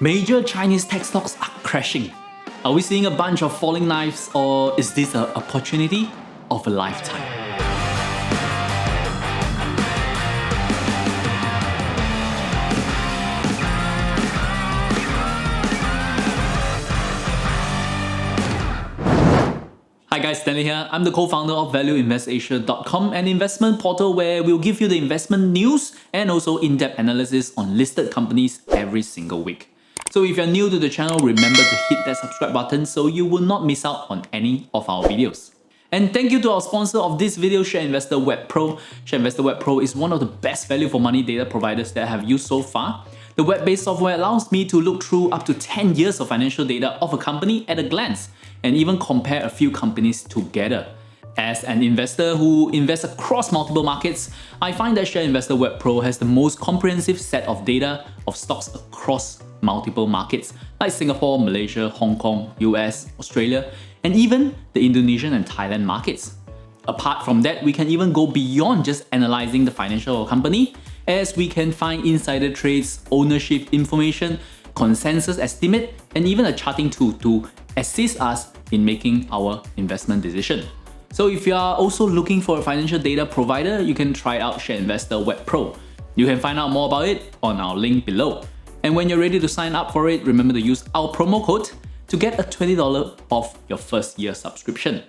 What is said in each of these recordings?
Major Chinese tech stocks are crashing. Are we seeing a bunch of falling knives, or is this an opportunity of a lifetime? Hi guys, Stanley here. I'm the co-founder of valueinvestasia.com, an investment portal where we'll give you the investment news and also in-depth analysis on listed companies every single week. So if you're new to the channel, remember to hit that subscribe button so you will not miss out on any of our videos. And thank you to our sponsor of this video, ShareInvestor Web Pro. ShareInvestor Web Pro is one of the best value for money data providers that I have used so far. The web-based software allows me to look through up to 10 years of financial data of a company at a glance and even compare a few companies together. As an investor who invests across multiple markets, I find that ShareInvestor Web Pro has the most comprehensive set of data of stocks across multiple markets like Singapore, Malaysia, Hong Kong, US, Australia, and even the Indonesian and Thailand markets. Apart from that, we can even go beyond just analyzing the financial of a company, as we can find insider trades, ownership information, consensus estimate, and even a charting tool to assist us in making our investment decision. So if you are also looking for a financial data provider, you can try out ShareInvestor Web Pro. You can find out more about it on our link below. And when you're ready to sign up for it, remember to use our promo code to get a $20 off your first year subscription.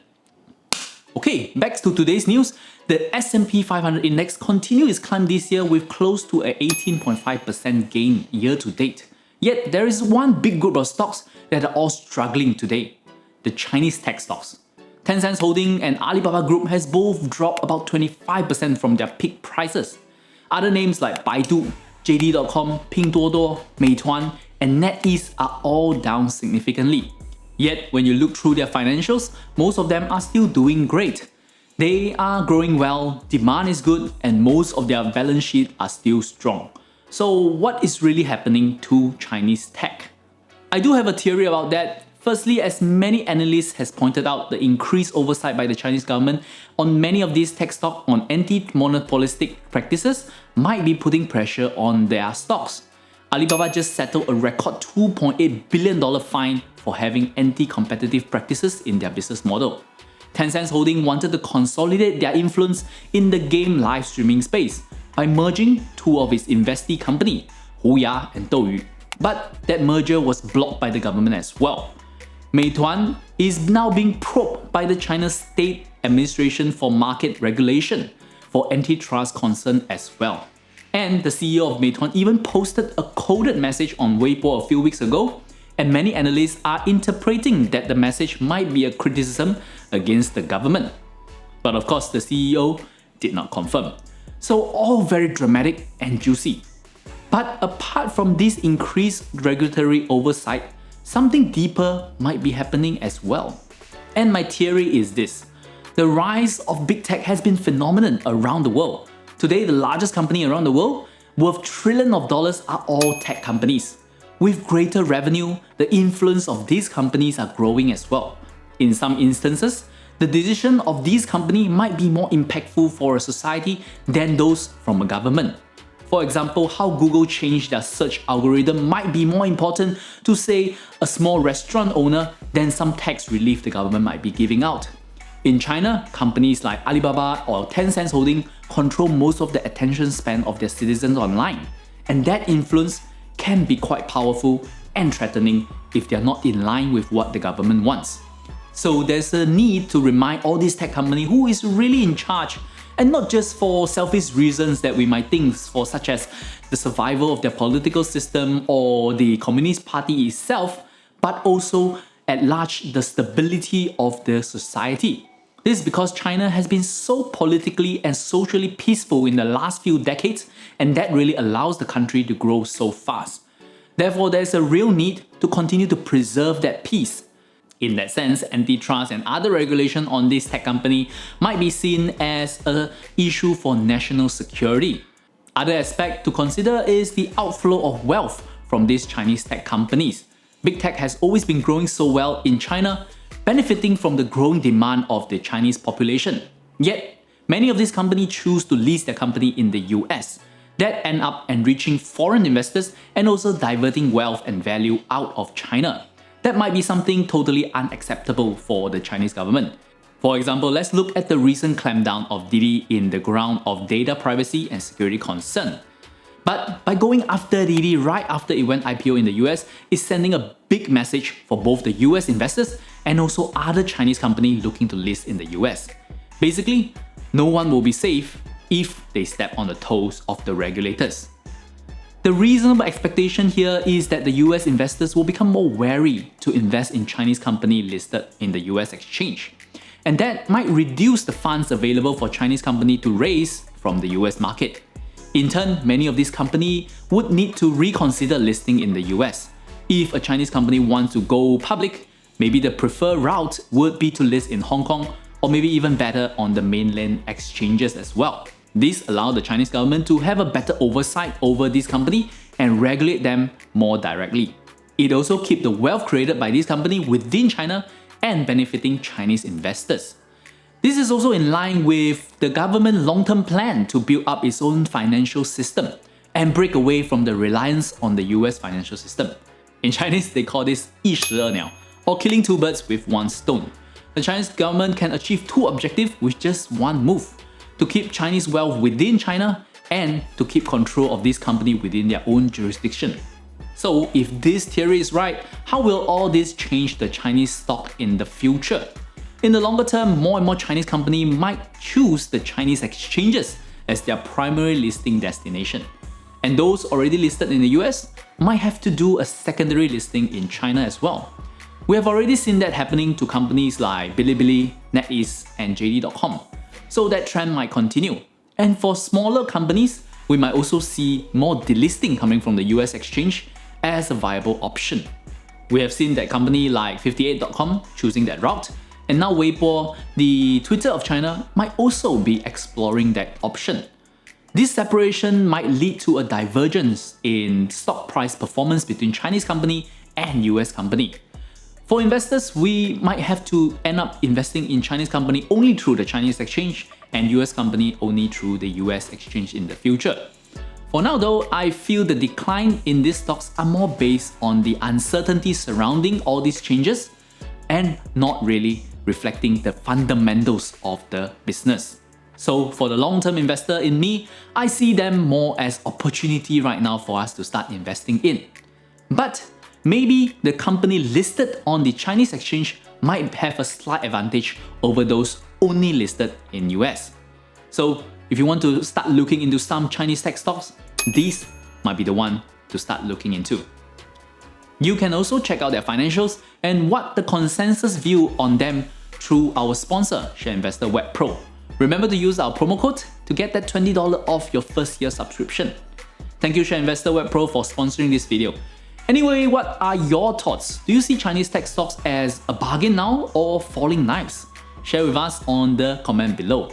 Okay, back to today's news. The S&P 500 index continued its climb this year with close to an 18.5% gain year to date. Yet there is one big group of stocks that are all struggling today: the Chinese tech stocks. Tencent Holding and Alibaba Group has both dropped about 25% from their peak prices. Other names like Baidu, JD.com, Pinduoduo, Meituan, and NetEase are all down significantly. Yet when you look through their financials, most of them are still doing great. They are growing well, demand is good, and most of their balance sheet are still strong. So what is really happening to Chinese tech? I do have a theory about that. Firstly, as many analysts has pointed out, the increased oversight by the Chinese government on many of these tech stocks on anti-monopolistic practices might be putting pressure on their stocks. Alibaba just settled a record $2.8 billion fine for having anti-competitive practices in their business model. Tencent Holding wanted to consolidate their influence in the game live streaming space by merging two of its investee companies, Huya and Douyu. But that merger was blocked by the government as well. Meituan is now being probed by the China State Administration for Market Regulation for antitrust concern as well. And the CEO of Meituan even posted a coded message on Weibo a few weeks ago, and many analysts are interpreting that the message might be a criticism against the government. But of course, the CEO did not confirm. So all very dramatic and juicy. But apart from this increased regulatory oversight, something deeper might be happening as well. And my theory is this: the rise of big tech has been phenomenal around the world. Today, the largest company around the world, worth trillions of dollars, are all tech companies. With greater revenue, the influence of these companies are growing as well. In some instances, the decision of these companies might be more impactful for a society than those from a government. For example, how Google changed their search algorithm might be more important to, say, a small restaurant owner than some tax relief the government might be giving out. In China, companies like Alibaba or Tencent Holding control most of the attention span of their citizens online, and that influence can be quite powerful and threatening if they are not in line with what the government wants. So there's a need to remind all these tech companies who is really in charge, and not just for selfish reasons that we might think for, such as the survival of their political system or the Communist Party itself, but also at large the stability of the society. This is because China has been so politically and socially peaceful in the last few decades, and that really allows the country to grow so fast. Therefore, there's a real need to continue to preserve that peace. In that sense, antitrust and other regulation on this tech company might be seen as an issue for national security. Other aspect to consider is the outflow of wealth from these Chinese tech companies. Big tech has always been growing so well in China, benefiting from the growing demand of the Chinese population. Yet, many of these companies choose to list their company in the US. that end up enriching foreign investors and also diverting wealth and value out of China. That might be something totally unacceptable for the Chinese government. For example, let's look at the recent clampdown of Didi in the ground of data privacy and security concern. But by going after Didi right after it went IPO in the US is sending a big message for both the US investors and also other Chinese companies looking to list in the US. Basically, no one will be safe if they step on the toes of the regulators. The reasonable expectation here is that the US investors will become more wary to invest in Chinese companies listed in the US exchange. And that might reduce the funds available for Chinese companies to raise from the US market. In turn, many of these companies would need to reconsider listing in the US. If a Chinese company wants to go public, maybe the preferred route would be to list in Hong Kong or maybe even better on the mainland exchanges as well. This allows the Chinese government to have a better oversight over these companies and regulate them more directly. It also keeps the wealth created by these companies within China and benefiting Chinese investors. This is also in line with the government's long-term plan to build up its own financial system and break away from the reliance on the US financial system. In Chinese, they call this 一石二鸟, or killing two birds with one stone. The Chinese government can achieve two objectives with just one move: to keep Chinese wealth within China and to keep control of this company within their own jurisdiction. So if this theory is right, how will all this change the Chinese stock in the future? In the longer term, more and more Chinese companies might choose the Chinese exchanges as their primary listing destination. And those already listed in the US might have to do a secondary listing in China as well. We have already seen that happening to companies like Bilibili, NetEase, and JD.com. So that trend might continue. And for smaller companies, we might also see more delisting coming from the US exchange as a viable option. We have seen that company like 58.com choosing that route, and now Weibo, the Twitter of China, might also be exploring that option. This separation might lead to a divergence in stock price performance between Chinese company and US company. For investors, we might have to end up investing in Chinese company only through the Chinese exchange and US company only through the US exchange in the future. For now though, I feel the decline in these stocks are more based on the uncertainty surrounding all these changes and not really reflecting the fundamentals of the business. So for the long-term investor in me, I see them more as opportunity right now for us to start investing in. But maybe the company listed on the Chinese exchange might have a slight advantage over those only listed in US. So if you want to start looking into some Chinese tech stocks, these might be the one to start looking into. You can also check out their financials and what the consensus view on them through our sponsor, Share Investor Web Pro. Remember to use our promo code to get that $20 off your first year subscription. Thank you, Share Investor Web Pro, for sponsoring this video. Anyway, what are your thoughts? Do you see Chinese tech stocks as a bargain now or falling knives? Share with us on the comment below.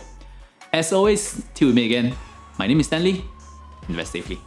As always, till we meet again, my name is Stanley. Invest safely.